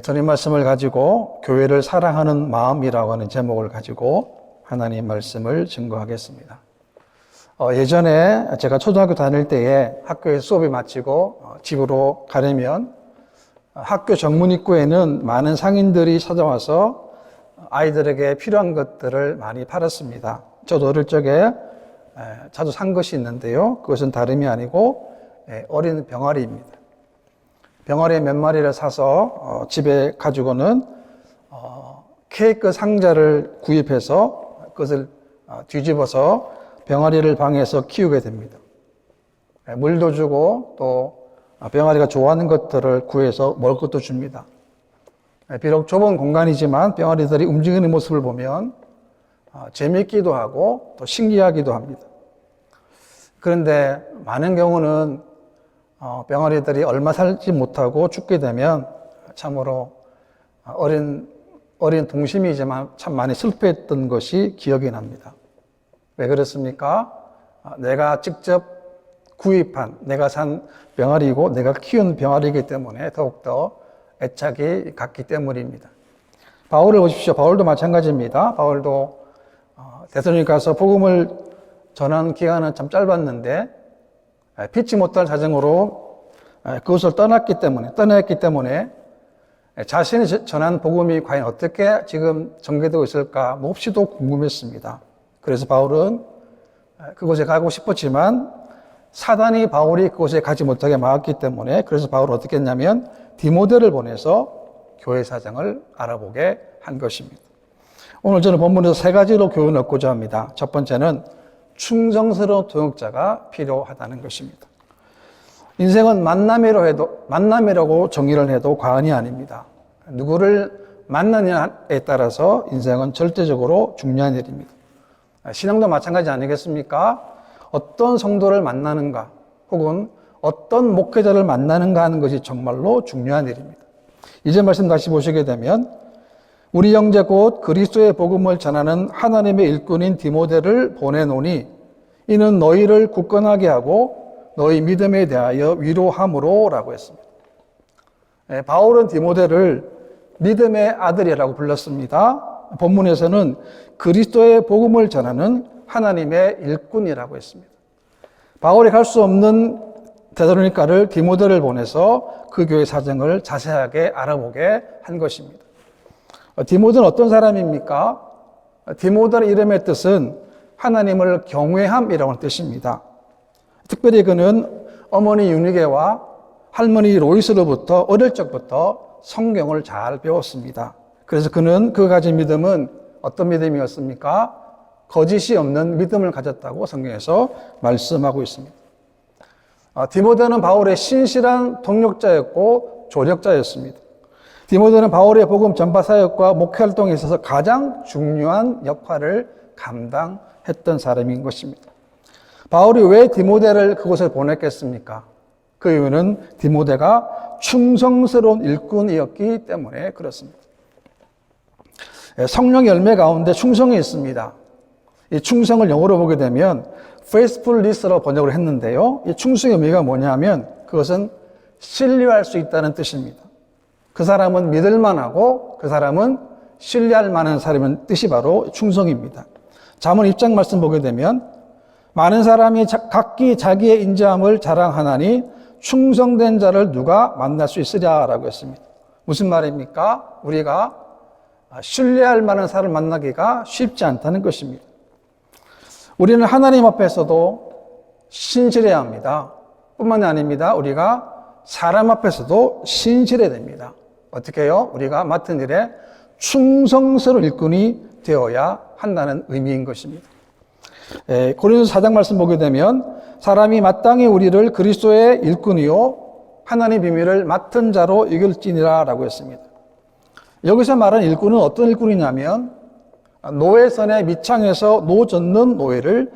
전임 말씀을 가지고 교회를 사랑하는 마음이라고 하는 제목을 가지고 하나님 말씀을 증거하겠습니다. 예전에 제가 초등학교 다닐 때에 학교에서 수업이 마치고 집으로 가려면 학교 정문 입구에는 많은 상인들이 찾아와서 아이들에게 필요한 것들을 많이 팔았습니다. 저도 어릴 적에 자주 산 것이 있는데요. 그것은 다름이 아니고 어린 병아리입니다. 병아리 몇 마리를 사서 집에 가지고는 케이크 상자를 구입해서 그것을 뒤집어서 병아리를 방에서 키우게 됩니다. 물도 주고 또 병아리가 좋아하는 것들을 구해서 먹을 것도 줍니다. 비록 좁은 공간이지만 병아리들이 움직이는 모습을 보면 재미있기도 하고 또 신기하기도 합니다. 그런데 많은 경우는 병아리들이 얼마 살지 못하고 죽게 되면 참으로 어린 동심이지만 참 많이 슬퍼했던 것이 기억이 납니다. 왜 그렇습니까? 내가 직접 구입한, 내가 산 병아리이고 내가 키운 병아리이기 때문에 더욱더 애착이 갔기 때문입니다. 바울을 보십시오. 바울도 마찬가지입니다. 바울도 데살로니가 가서 복음을 전한 기간은 참 짧았는데 피치 못할 사정으로 그것을 떠났기 때문에 자신이 전한 복음이 과연 어떻게 지금 전개되고 있을까 몹시도 궁금했습니다. 그래서 바울은 그곳에 가고 싶었지만 사단이 바울이 그곳에 가지 못하게 막았기 때문에 그래서 바울은 어떻게 했냐면 디모데를 보내서 교회 사정을 알아보게 한 것입니다. 오늘 저는 본문에서 세 가지로 교훈을 얻고자 합니다. 첫 번째는 충성스러운 동역자가 필요하다는 것입니다. 인생은 만남이라고 정의를 해도 과언이 아닙니다. 누구를 만나냐에 따라서 인생은 절대적으로 중요한 일입니다. 신앙도 마찬가지 아니겠습니까? 어떤 성도를 만나는가 혹은 어떤 목회자를 만나는가 하는 것이 정말로 중요한 일입니다. 이제 말씀 다시 보시게 되면 우리 형제 곧 그리스도의 복음을 전하는 하나님의 일꾼인 디모데를 보내노니 이는 너희를 굳건하게 하고 너희 믿음에 대하여 위로함으로 라고 했습니다. 바울은 디모데를 믿음의 아들이라고 불렀습니다. 본문에서는 그리스도의 복음을 전하는 하나님의 일꾼이라고 했습니다. 바울이 갈 수 없는 데살로니가를 디모데를 보내서 그 교회 사정을 자세하게 알아보게 한 것입니다. 디모데는 어떤 사람입니까? 디모데의 이름의 뜻은 하나님을 경외함이라고 하는 뜻입니다. 특별히 그는 어머니 유니게와 할머니 로이스로부터 어릴 적부터 성경을 잘 배웠습니다. 그래서 그가 가진 믿음은 어떤 믿음이었습니까? 거짓이 없는 믿음을 가졌다고 성경에서 말씀하고 있습니다. 디모데는 바울의 신실한 동역자였고 조력자였습니다. 디모데는 바울의 복음 전파 사역과 목회 활동에 있어서 가장 중요한 역할을 감당했던 사람인 것입니다. 바울이 왜 디모데를 그곳에 보냈겠습니까? 그 이유는 디모데가 충성스러운 일꾼이었기 때문에 그렇습니다. 성령 열매 가운데 충성이 있습니다. 이 충성을 영어로 보게 되면 faithfulness라고 번역을 했는데요. 이 충성의 의미가 뭐냐면 그것은 신뢰할 수 있다는 뜻입니다. 그 사람은 믿을 만하고 그 사람은 신뢰할 만한 사람인 뜻이 바로 충성입니다. 잠언 1장 말씀 보게 되면 많은 사람이 각기 자기의 인자함을 자랑하나니 충성된 자를 누가 만날 수 있으랴라고 했습니다. 무슨 말입니까? 우리가 신뢰할 만한 사람을 만나기가 쉽지 않다는 것입니다. 우리는 하나님 앞에서도 신실해야 합니다. 뿐만이 아닙니다. 우리가 사람 앞에서도 신실해야 됩니다. 어떻게 해요? 우리가 맡은 일에 충성스러운 일꾼이 되어야 한다는 의미인 것입니다. 고린도서 4장 말씀 보게 되면 사람이 마땅히 우리를 그리스도의 일꾼이요 하나님의 비밀을 맡은 자로 여길지니라 라고 했습니다. 여기서 말하는 일꾼은 어떤 일꾼이냐면 노예선의 밑창에서 노 젓는 노예를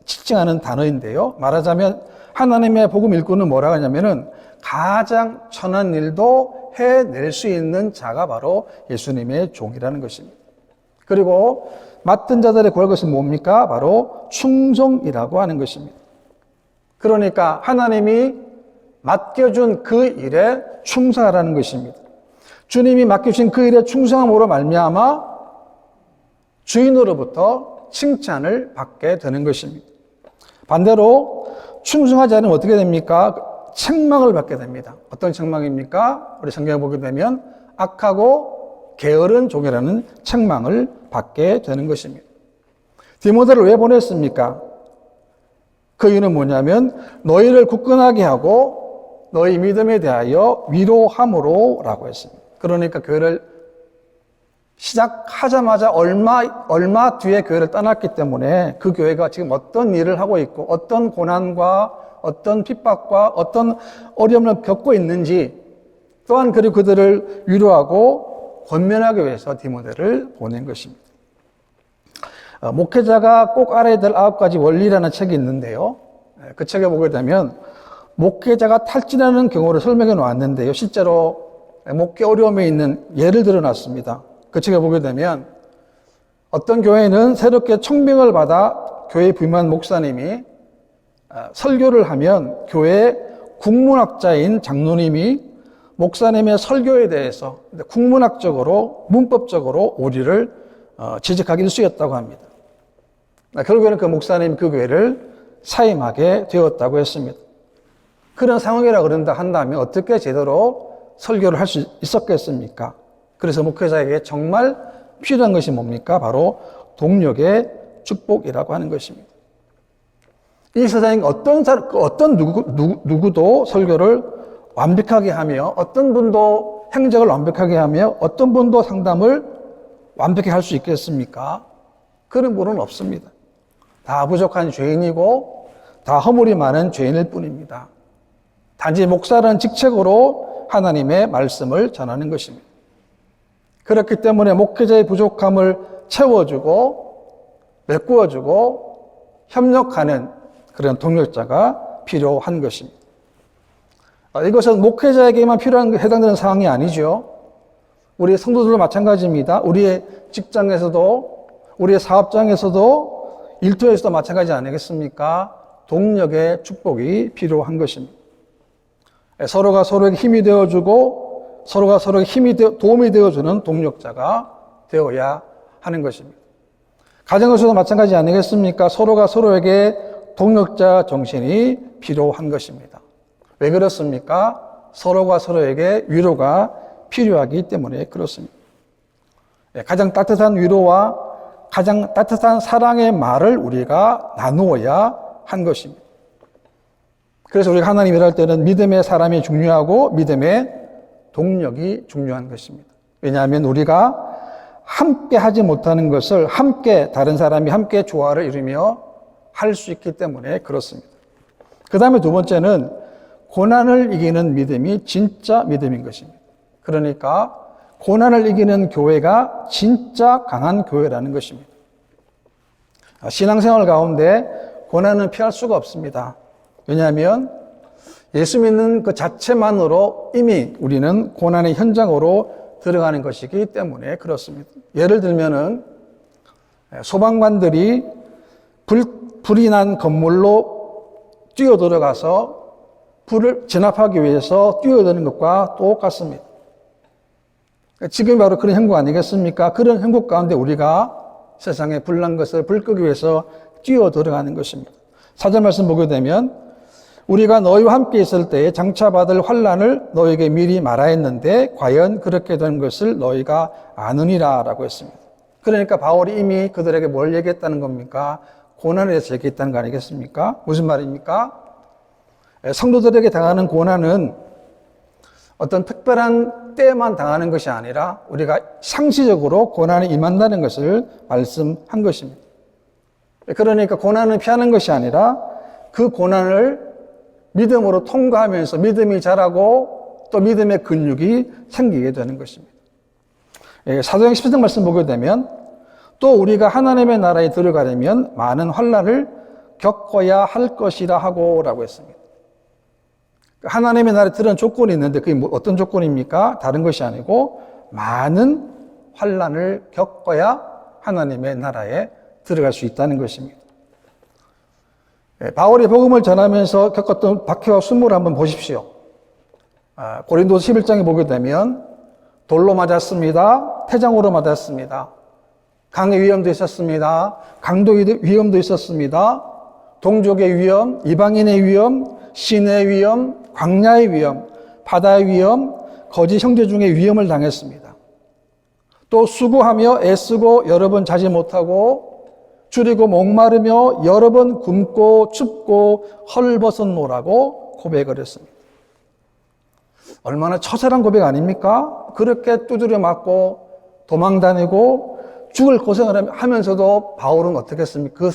지칭하는 단어인데요. 말하자면 하나님의 복음 일꾼은 뭐라고 하냐면은 가장 천한 일도 해낼 수 있는 자가 바로 예수님의 종이라는 것입니다. 그리고 맡은 자들의 구할 것은 뭡니까? 바로 충성이라고 하는 것입니다. 그러니까 하나님이 맡겨준 그 일에 충성하라는 것입니다. 주님이 맡기신 그 일에 충성함으로 말미암아 주인으로부터 칭찬을 받게 되는 것입니다. 반대로 충성하지 않으면 어떻게 됩니까? 책망을 받게 됩니다. 어떤 책망입니까? 우리 성경에 보게 되면 악하고 게으른 종이라는 책망을 받게 되는 것입니다. 디모데를 왜 보냈습니까? 그 이유는 뭐냐면 너희를 굳건하게 하고 너희 믿음에 대하여 위로함으로 라고 했습니다. 그러니까 교회를 시작하자마자 얼마 뒤에 교회를 떠났기 때문에 그 교회가 지금 어떤 일을 하고 있고 어떤 고난과 어떤 핍박과 어떤 어려움을 겪고 있는지 또한 그리고 그들을 위로하고 권면하기 위해서 디모데를 보낸 것입니다. 목회자가 꼭 알아야 될 9가지 원리라는 책이 있는데요. 그 책에 보게 되면 목회자가 탈진하는 경우를 설명해 놓았는데요. 실제로 목회 어려움에 있는 예를 들어 놨습니다. 그 책에 보게 되면 어떤 교회는 새롭게 청빙을 받아 교회에 부임한 목사님이 설교를 하면 교회 국문학자인 장로님이 목사님의 설교에 대해서 국문학적으로 문법적으로 오류를 지적하기 일쑤였다고 합니다. 결국에는 그 목사님이 그 교회를 사임하게 되었다고 했습니다. 그런 상황이라 그런다 한다면 어떻게 제대로 설교를 할 수 있었겠습니까? 그래서 목회자에게 정말 필요한 것이 뭡니까? 바로 동력의 축복이라고 하는 것입니다. 이 세상에 누구도 설교를 완벽하게 하며 어떤 분도 행적을 완벽하게 하며 어떤 분도 상담을 완벽히 할 수 있겠습니까? 그런 분은 없습니다. 다 부족한 죄인이고 다 허물이 많은 죄인일 뿐입니다. 단지 목사라는 직책으로 하나님의 말씀을 전하는 것입니다. 그렇기 때문에 목회자의 부족함을 채워주고 메꾸어주고 협력하는 그런 동력자가 필요한 것입니다. 이것은 목회자에게만 해당되는 사항이 아니죠. 우리 성도들도 마찬가지입니다. 우리의 직장에서도 우리의 사업장에서도 일터에서도 마찬가지 아니겠습니까? 동력의 축복이 필요한 것입니다. 서로가 서로에게 힘이 되어주고 서로가 서로에게 도움이 되어주는 동력자가 되어야 하는 것입니다. 가정에서도 마찬가지 아니겠습니까? 서로가 서로에게 동력자 정신이 필요한 것입니다. 왜 그렇습니까? 서로가 서로에게 위로가 필요하기 때문에 그렇습니다. 가장 따뜻한 위로와 가장 따뜻한 사랑의 말을 우리가 나누어야 한 것입니다. 그래서 우리가 하나님 일할 때는 믿음의 사람이 중요하고 믿음의 동력이 중요한 것입니다. 왜냐하면 우리가 함께 하지 못하는 것을 다른 사람이 함께 조화를 이루며 할 수 있기 때문에 그렇습니다. 그 다음에 두 번째는 고난을 이기는 믿음이 진짜 믿음인 것입니다. 그러니까 고난을 이기는 교회가 진짜 강한 교회라는 것입니다. 신앙생활 가운데 고난은 피할 수가 없습니다. 왜냐하면 예수 믿는 그 자체만으로 이미 우리는 고난의 현장으로 들어가는 것이기 때문에 그렇습니다. 예를 들면은 소방관들이 불이 난 건물로 뛰어들어가서 불을 진압하기 위해서 뛰어드는 것과 똑같습니다. 지금 바로 그런 행복 아니겠습니까? 그런 행복 가운데 우리가 세상에 불난 것을 불 끄기 위해서 뛰어들어가는 것입니다. 사절 말씀 보게 되면 우리가 너희와 함께 있을 때에 장차 받을 환난을 너희에게 미리 말하였는데 과연 그렇게 된 것을 너희가 아느니라 라고 했습니다. 그러니까 바울이 이미 그들에게 뭘 얘기했다는 겁니까? 고난에 대해서 얘기했다는 거 아니겠습니까? 무슨 말입니까? 성도들에게 당하는 고난은 어떤 특별한 때만 당하는 것이 아니라 우리가 상시적으로 고난이 임한다는 것을 말씀한 것입니다. 그러니까 고난을 피하는 것이 아니라 그 고난을 믿음으로 통과하면서 믿음이 자라고 또 믿음의 근육이 생기게 되는 것입니다. 사도행 17장 말씀 보게 되면 또 우리가 하나님의 나라에 들어가려면 많은 환난을 겪어야 할 것이라 하고 라고 했습니다. 하나님의 나라에 들어간 조건이 있는데 그게 어떤 조건입니까? 다른 것이 아니고 많은 환난을 겪어야 하나님의 나라에 들어갈 수 있다는 것입니다. 바울이 복음을 전하면서 겪었던 박해와 순모를 한번 보십시오. 고린도서 11장에 보게 되면 돌로 맞았습니다. 태장으로 맞았습니다. 강의 위험도 있었습니다. 강도 위험도 있었습니다. 동족의 위험, 이방인의 위험, 시내의 위험, 광야의 위험, 바다의 위험, 거짓 형제 중에 위험을 당했습니다. 또 수고하며 애쓰고 여러 번 자지 못하고 줄이고 목마르며 여러 번 굶고 춥고 헐벗었노라고 고백을 했습니다. 얼마나 처절한 고백 아닙니까? 그렇게 두드려 맞고 도망다니고 죽을 고생을 하면서도 바울은 어떻게 했습니까?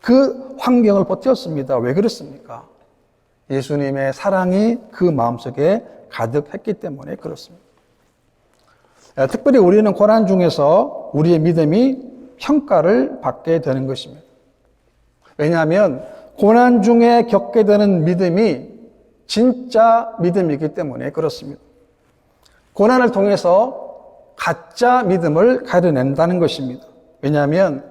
그 환경을 버텼습니다. 왜 그렇습니까? 예수님의 사랑이 그 마음속에 가득했기 때문에 그렇습니다. 특별히 우리는 고난 중에서 우리의 믿음이 평가를 받게 되는 것입니다. 왜냐하면 고난 중에 겪게 되는 믿음이 진짜 믿음이기 때문에 그렇습니다. 고난을 통해서 가짜 믿음을 가려낸다는 것입니다. 왜냐하면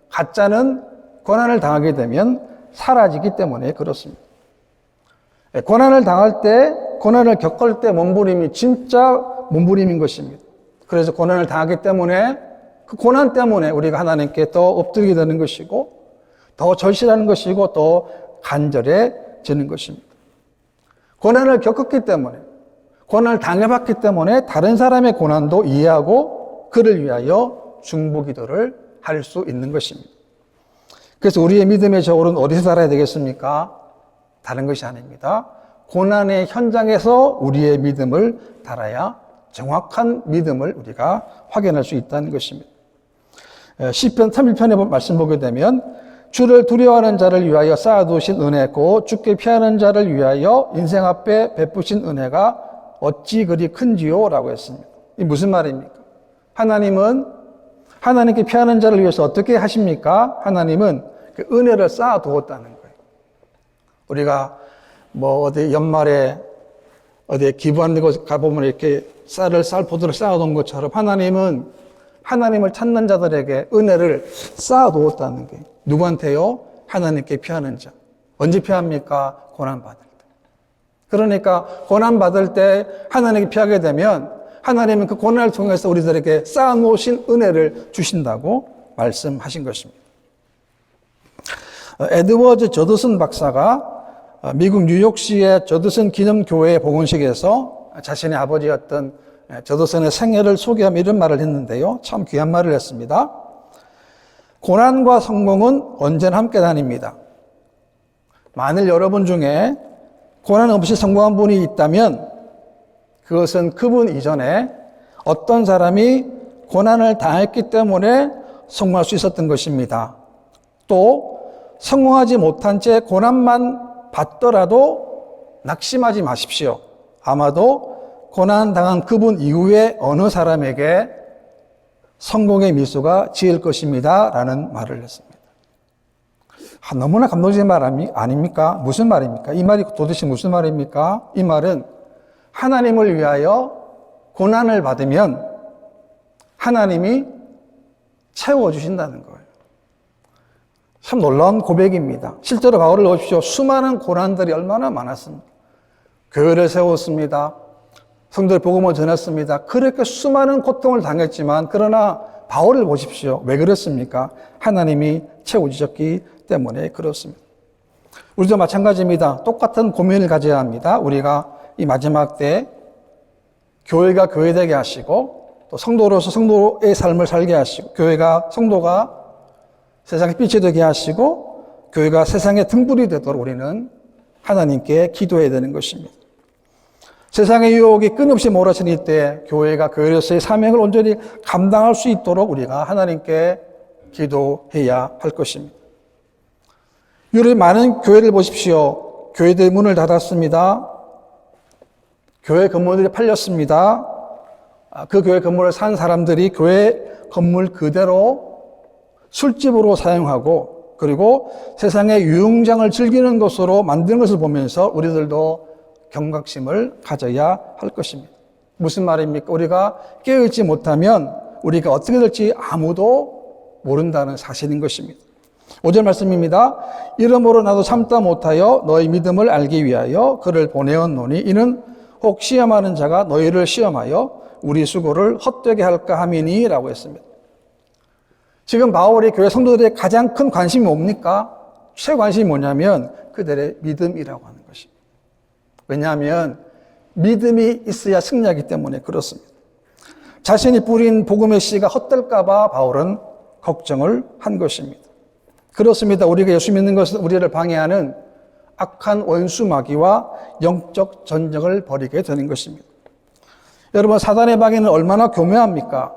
가짜는 고난을 당하게 되면 사라지기 때문에 그렇습니다. 고난을 당할 때, 고난을 겪을 때 몸부림이 진짜 몸부림인 것입니다. 그래서 고난을 당하기 때문에 그 고난 때문에 우리가 하나님께 더 엎드리게 되는 것이고 더 절실한 것이고 더 간절해지는 것입니다. 고난을 겪었기 때문에, 고난을 당해봤기 때문에 다른 사람의 고난도 이해하고 그를 위하여 중보기도를 할 수 있는 것입니다. 그래서 우리의 믿음의 저울은 어디서 달아야 되겠습니까? 다른 것이 아닙니다. 고난의 현장에서 우리의 믿음을 달아야 정확한 믿음을 우리가 확인할 수 있다는 것입니다. 시편 31편의 말씀 보게 되면 주를 두려워하는 자를 위하여 쌓아두신 은혜고 주께 피하는 자를 위하여 인생 앞에 베푸신 은혜가 어찌 그리 큰지요? 라고 했습니다. 이 무슨 말입니까? 하나님은 하나님께 피하는 자를 위해서 어떻게 하십니까? 하나님은 그 은혜를 쌓아두었다는 거예요. 우리가 어디 연말에 어디 기부하는 곳 가보면 이렇게 쌀포도를 쌓아놓은 것처럼 하나님은 하나님을 찾는 자들에게 은혜를 쌓아두었다는 게 누구한테요? 하나님께 피하는 자. 언제 피합니까? 고난받을 때. 그러니까 고난받을 때 하나님께 피하게 되면 하나님은 그 고난을 통해서 우리들에게 쌓아놓으신 은혜를 주신다고 말씀하신 것입니다. 에드워드 저드슨 박사가 미국 뉴욕시의 저드슨 기념교회 복원식에서 자신의 아버지였던 저드슨의 생애를 소개하며 이런 말을 했는데요. 참 귀한 말을 했습니다. 고난과 성공은 언제나 함께 다닙니다. 만일 여러분 중에 고난 없이 성공한 분이 있다면 그것은 그분 이전에 어떤 사람이 고난을 당했기 때문에 성공할 수 있었던 것입니다. 또 성공하지 못한 채 고난만 받더라도 낙심하지 마십시오. 아마도 고난당한 그분 이후에 어느 사람에게 성공의 미소가 지을 것입니다. 라는 말을 했습니다. 너무나 감동적인 말 아닙니까? 무슨 말입니까? 이 말이 도대체 무슨 말입니까? 이 말은 하나님을 위하여 고난을 받으면 하나님이 채워주신다는 거예요. 참 놀라운 고백입니다. 실제로 바울을 보십시오. 수많은 고난들이 얼마나 많았습니까? 교회를 세웠습니다. 성도들 복음을 전했습니다. 그렇게 수많은 고통을 당했지만 그러나 바울을 보십시오. 왜 그렇습니까? 하나님이 채워주셨기 때문에 그렇습니다. 우리도 마찬가지입니다. 똑같은 고민을 가져야 합니다. 우리가 이 마지막 때 교회가 교회되게 하시고 또 성도로서 성도의 삶을 살게 하시고 교회가 성도가 세상의 빛이 되게 하시고 교회가 세상의 등불이 되도록 우리는 하나님께 기도해야 되는 것입니다. 세상의 유혹이 끊임없이 몰아치는 이때 교회가 교회로서의 사명을 온전히 감당할 수 있도록 우리가 하나님께 기도해야 할 것입니다. 유럽의 많은 교회를 보십시오. 교회들 문을 닫았습니다. 교회 건물들이 팔렸습니다. 그 교회 건물을 산 사람들이 교회 건물 그대로 술집으로 사용하고 그리고 세상의 유흥장을 즐기는 것으로 만드는 것을 보면서 우리들도 경각심을 가져야 할 것입니다. 무슨 말입니까? 우리가 깨어있지 못하면 우리가 어떻게 될지 아무도 모른다는 사실인 것입니다. 5절 말씀입니다. 이러므로 나도 참다 못하여 너희 믿음을 알기 위하여 그를 보내었노니 이는 혹 시험하는 자가 너희를 시험하여 우리 수고를 헛되게 할까 함이니 라고 했습니다. 지금 바울이 교회 성도들의 가장 큰 관심이 뭡니까? 최관심이 뭐냐면 그들의 믿음이라고 하는 것입니다. 왜냐하면 믿음이 있어야 승리하기 때문에 그렇습니다. 자신이 뿌린 복음의 씨가 헛될까 봐 바울은 걱정을 한 것입니다. 그렇습니다. 우리가 예수 믿는 것은 우리를 방해하는 악한 원수 마귀와 영적 전쟁을 벌이게 되는 것입니다. 여러분, 사단의 방해는 얼마나 교묘합니까?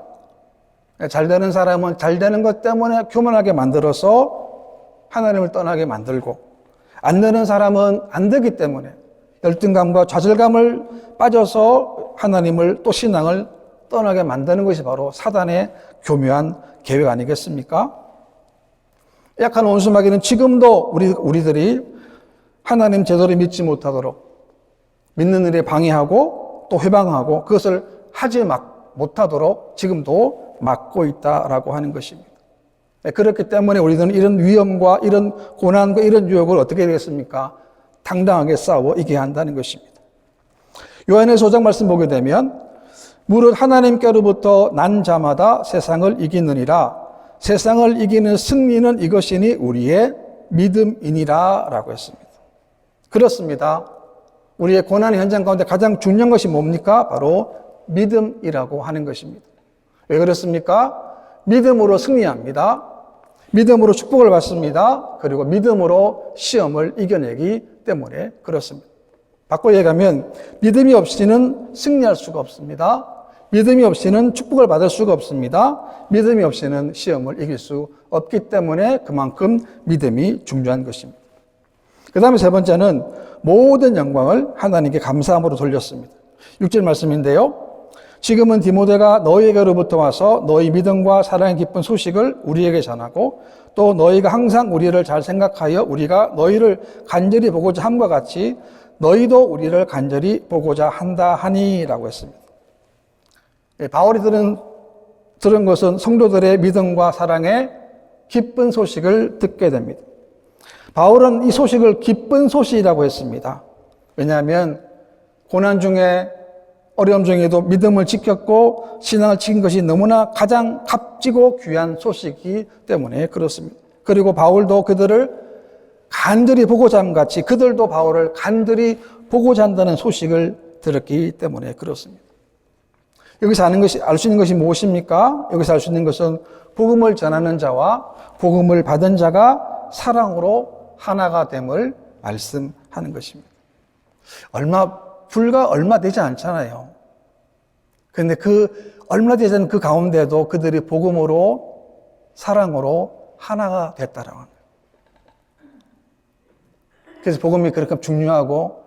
잘 되는 사람은 잘 되는 것 때문에 교만하게 만들어서 하나님을 떠나게 만들고, 안 되는 사람은 안 되기 때문에 열등감과 좌절감을 빠져서 하나님을 또 신앙을 떠나게 만드는 것이 바로 사단의 교묘한 계획 아니겠습니까? 약한 원수 마귀는 지금도 우리들이 하나님 제대로 믿지 못하도록, 믿는 일에 방해하고 또 회방하고 그것을 하지 못하도록 지금도 막고 있다라고 하는 것입니다. 그렇기 때문에 우리는 이런 위험과 이런 고난과 이런 유혹을 어떻게 되겠습니까? 당당하게 싸워 이겨야 한다는 것입니다. 요한의 5장 말씀 보게 되면 무릇 하나님께로부터 난 자마다 세상을 이기느니라. 세상을 이기는 승리는 이것이니 우리의 믿음이니라 라고 했습니다. 그렇습니다. 우리의 고난의 현장 가운데 가장 중요한 것이 뭡니까? 바로 믿음이라고 하는 것입니다. 왜 그렇습니까? 믿음으로 승리합니다. 믿음으로 축복을 받습니다. 그리고 믿음으로 시험을 이겨내기 때문에 그렇습니다. 바꿔 얘기하면 믿음이 없이는 승리할 수가 없습니다. 믿음이 없이는 축복을 받을 수가 없습니다. 믿음이 없이는 시험을 이길 수 없기 때문에 그만큼 믿음이 중요한 것입니다. 그 다음에 세 번째는 모든 영광을 하나님께 감사함으로 돌렸습니다. 6절 말씀인데요. 지금은 디모데가 너희에게로부터 와서 너희 믿음과 사랑의 기쁜 소식을 우리에게 전하고 또 너희가 항상 우리를 잘 생각하여 우리가 너희를 간절히 보고자 함과 같이 너희도 우리를 간절히 보고자 한다 하니라고 했습니다. 바울이 들은 것은 성도들의 믿음과 사랑의 기쁜 소식을 듣게 됩니다. 바울은 이 소식을 기쁜 소식이라고 했습니다. 왜냐하면 고난 중에 어려움 중에도 믿음을 지켰고 신앙을 지킨 것이 너무나 가장 값지고 귀한 소식이기 때문에 그렇습니다. 그리고 바울도 그들을 간절히 보고자 함 같이 그들도 바울을 간절히 보고자 한다는 소식을 들었기 때문에 그렇습니다. 여기서 알 수 있는 것이 무엇입니까? 여기서 알 수 있는 것은 복음을 전하는 자와 복음을 받은 자가 사랑으로 하나가 됨을 말씀하는 것입니다. 불과 얼마 되지 않잖아요. 그런데 얼마 되지 않은 그 가운데도 그들이 복음으로 사랑으로 하나가 됐다라고 합니다. 그래서 복음이 그렇게 중요하고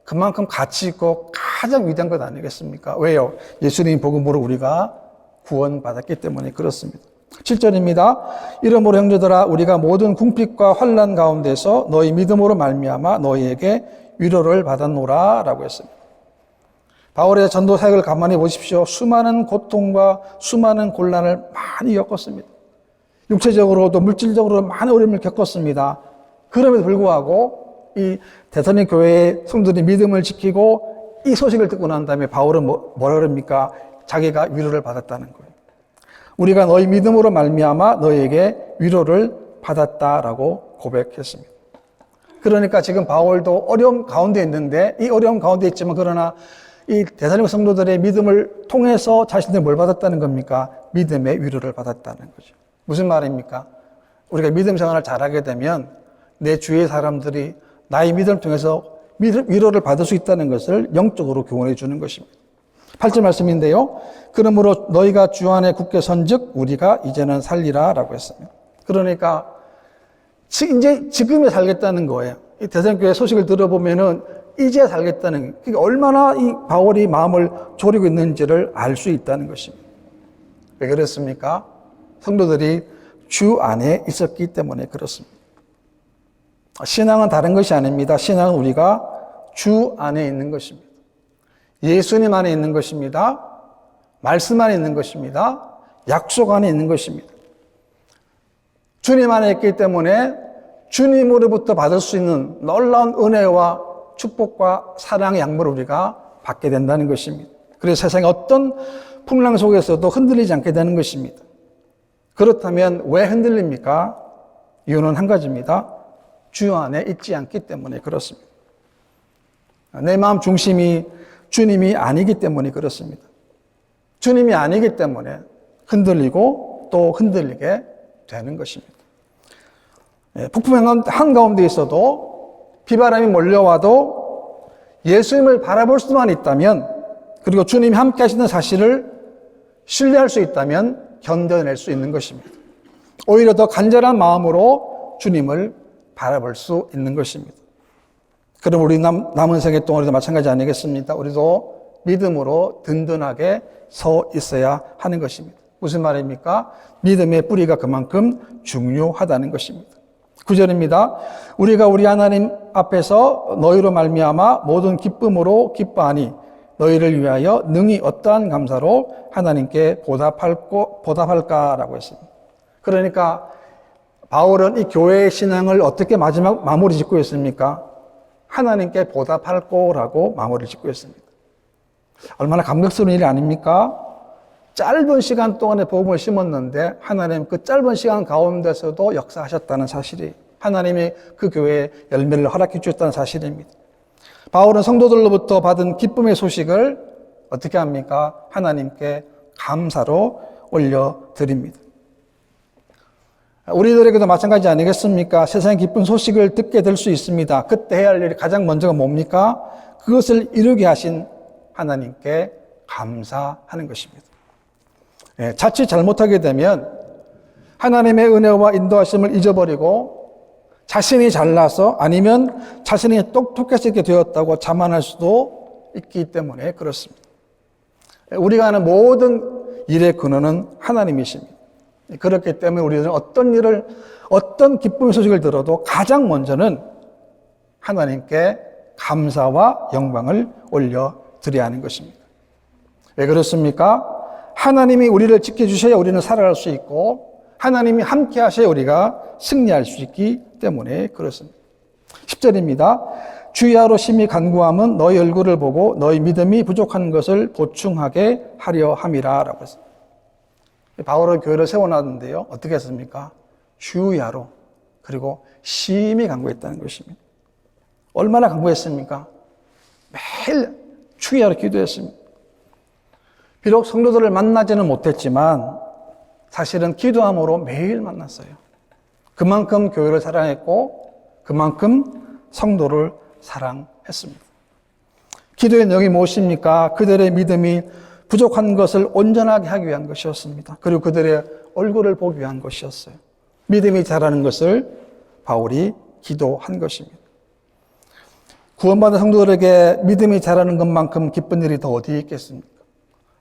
그만큼 가치 있고 가장 위대한 것 아니겠습니까? 왜요? 예수님 복음으로 우리가 구원받았기 때문에 그렇습니다. 7절입니다. 이러므로 형제들아 우리가 모든 궁핍과 환난 가운데서 너희 믿음으로 말미암아 너희에게 위로를 받았노라 라고 했습니다. 바울의 전도 사역을 가만히 보십시오. 수많은 고통과 수많은 곤란을 많이 겪었습니다. 육체적으로도 물질적으로 많은 어려움을 겪었습니다. 그럼에도 불구하고 이 데살로니가 교회의 성도들이 믿음을 지키고 이 소식을 듣고 난 다음에 바울은 뭐라 그럽니까? 자기가 위로를 받았다는 거예요. 우리가 너희 믿음으로 말미암아 너희에게 위로를 받았다라고 고백했습니다. 그러니까 지금 바울도 어려움 가운데 있는데 이 어려움 가운데 있지만 그러나 이 데살로니가 성도들의 믿음을 통해서 자신들이 뭘 받았다는 겁니까? 믿음의 위로를 받았다는 거죠. 무슨 말입니까? 우리가 믿음 생활을 잘하게 되면 내 주위의 사람들이 나의 믿음을 통해서 위로를 받을 수 있다는 것을 영적으로 교훈해 주는 것입니다. 8절 말씀인데요. 그러므로 너희가 주 안에 굳게 선즉 우리가 이제는 살리라 라고 했습니다. 그러니까 이제 지금에 살겠다는 거예요. 이 데살로니가 소식을 들어보면은 이제 살겠다는, 그러니까 얼마나 이 바울이 마음을 졸이고 있는지를 알 수 있다는 것입니다. 왜 그렇습니까? 성도들이 주 안에 있었기 때문에 그렇습니다. 신앙은 다른 것이 아닙니다. 신앙은 우리가 주 안에 있는 것입니다. 예수님 안에 있는 것입니다. 말씀 안에 있는 것입니다. 약속 안에 있는 것입니다. 주님 안에 있기 때문에 주님으로부터 받을 수 있는 놀라운 은혜와 축복과 사랑의 양물을 우리가 받게 된다는 것입니다. 그래서 세상의 어떤 풍랑 속에서도 흔들리지 않게 되는 것입니다. 그렇다면 왜 흔들립니까? 이유는 한 가지입니다. 주 안에 있지 않기 때문에 그렇습니다. 내 마음 중심이 주님이 아니기 때문에 그렇습니다. 주님이 아니기 때문에 흔들리고 또 흔들리게 되는 것입니다. 폭풍 한가운데 있어도 비바람이 몰려와도 예수님을 바라볼 수만 있다면, 그리고 주님이 함께 하시는 사실을 신뢰할 수 있다면 견뎌낼 수 있는 것입니다. 오히려 더 간절한 마음으로 주님을 바라볼 수 있는 것입니다. 그럼 우리 남은 생애 동안 우리도 마찬가지 아니겠습니까? 우리도 믿음으로 든든하게 서 있어야 하는 것입니다. 무슨 말입니까? 믿음의 뿌리가 그만큼 중요하다는 것입니다. 9절입니다. 우리가 우리 하나님 앞에서 너희로 말미암아 모든 기쁨으로 기뻐하니 너희를 위하여 능히 어떠한 감사로 하나님께 보답할까라고 했습니다. 그러니까 바울은 이 교회의 신앙을 어떻게 마지막 마무리 짓고 있습니까? 하나님께 보답할 거라고 마무리 짓고 있습니다. 얼마나 감격스러운 일이 아닙니까? 짧은 시간 동안에 복음을 심었는데 하나님 그 짧은 시간 가운데서도 역사하셨다는 사실이, 하나님이 그 교회에 열매를 허락해 주셨다는 사실입니다. 바울은 성도들로부터 받은 기쁨의 소식을 어떻게 합니까? 하나님께 감사로 올려드립니다. 우리들에게도 마찬가지 아니겠습니까? 세상의 기쁜 소식을 듣게 될 수 있습니다. 그때 해야 할 일이 가장 먼저가 뭡니까? 그것을 이루게 하신 하나님께 감사하는 것입니다. 자칫 잘못하게 되면 하나님의 은혜와 인도하심을 잊어버리고 자신이 잘나서 아니면 자신이 똑똑해지게 되었다고 자만할 수도 있기 때문에 그렇습니다. 우리가 하는 모든 일의 근원은 하나님이십니다. 그렇기 때문에 우리는 어떤 기쁨의 소식을 들어도 가장 먼저는 하나님께 감사와 영광을 올려드려야 하는 것입니다. 왜 그렇습니까? 하나님이 우리를 지켜주셔야 우리는 살아갈 수 있고 하나님이 함께 하셔야 우리가 승리할 수 있기 때문에 그렇습니다. 10절입니다. 주야로 심히 간구함은 너희 얼굴을 보고 너희 믿음이 부족한 것을 보충하게 하려 함이라 라고 했습니다. 바울은 교회를 세워놨는데요. 어떻게 했습니까? 주야로, 그리고 심히 간구했다는 것입니다. 얼마나 간구했습니까? 매일 주야로 기도했습니다. 비록 성도들을 만나지는 못했지만 사실은 기도함으로 매일 만났어요. 그만큼 교회를 사랑했고 그만큼 성도를 사랑했습니다. 기도의 내용이 무엇입니까? 그들의 믿음이 부족한 것을 온전하게 하기 위한 것이었습니다. 그리고 그들의 얼굴을 보기 위한 것이었어요. 믿음이 자라는 것을 바울이 기도한 것입니다. 구원받은 성도들에게 믿음이 자라는 것만큼 기쁜 일이 더 어디에 있겠습니까?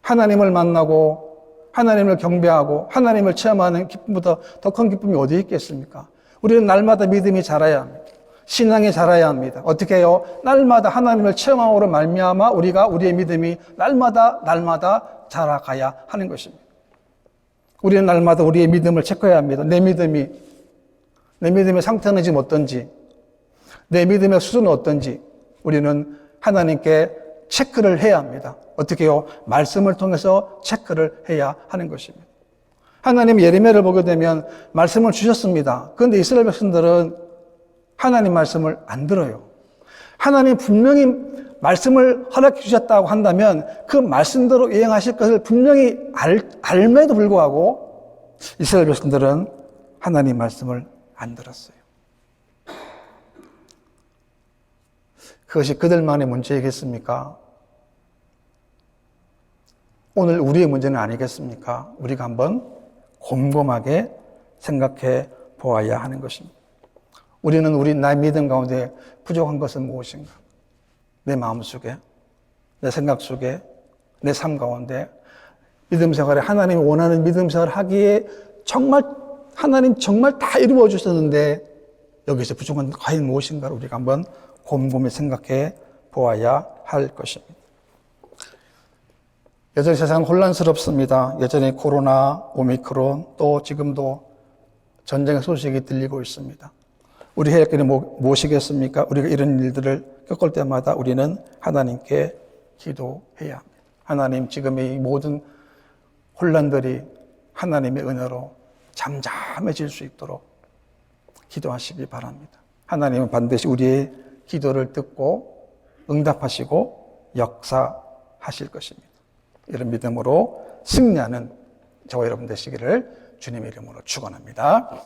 하나님을 만나고 하나님을 경배하고 하나님을 체험하는 기쁨보다 더 큰 기쁨이 어디에 있겠습니까? 우리는 날마다 믿음이 자라야 합니다. 신앙이 자라야 합니다. 어떻게 해요? 날마다 하나님을 체험함으로 말미암아 우리의 믿음이 날마다 자라가야 하는 것입니다. 우리는 날마다 우리의 믿음을 체크해야 합니다. 내 믿음의 상태는 지금 어떤지, 내 믿음의 수준은 어떤지 우리는 하나님께 체크를 해야 합니다. 어떻게 해요? 말씀을 통해서 체크를 해야 하는 것입니다. 하나님 예레미야를 보게 되면 말씀을 주셨습니다. 그런데 이스라엘 백성들은 하나님 말씀을 안 들어요. 하나님 분명히 말씀을 허락해 주셨다고 한다면 그 말씀대로 이행하실 것을 분명히 알매도 불구하고 이스라엘 백성들은 하나님 말씀을 안 들었어요. 그것이 그들만의 문제이겠습니까? 오늘 우리의 문제는 아니겠습니까? 우리가 한번 곰곰하게 생각해 보아야 하는 것입니다. 우리는 나의 믿음 가운데 부족한 것은 무엇인가? 내 마음속에, 내 생각 속에, 내 삶 가운데 믿음 생활에 하나님이 원하는 믿음 생활을 하기에 하나님 정말 다 이루어 주셨는데 여기서 부족한 과연 무엇인가를 우리가 한번 곰곰이 생각해 보아야 할 것입니다. 여전히 세상은 혼란스럽습니다. 여전히 코로나, 오미크론, 또 지금도 전쟁의 소식이 들리고 있습니다. 우리 해야 할 길은 무엇이겠습니까? 우리가 이런 일들을 겪을 때마다 우리는 하나님께 기도해야 합니다. 하나님, 지금의 이 모든 혼란들이 하나님의 은혜로 잠잠해질 수 있도록 기도하시기 바랍니다. 하나님은 반드시 우리의 기도를 듣고 응답하시고 역사하실 것입니다. 이런 믿음으로 승리하는 저와 여러분 되시기를 주님의 이름으로 축원합니다.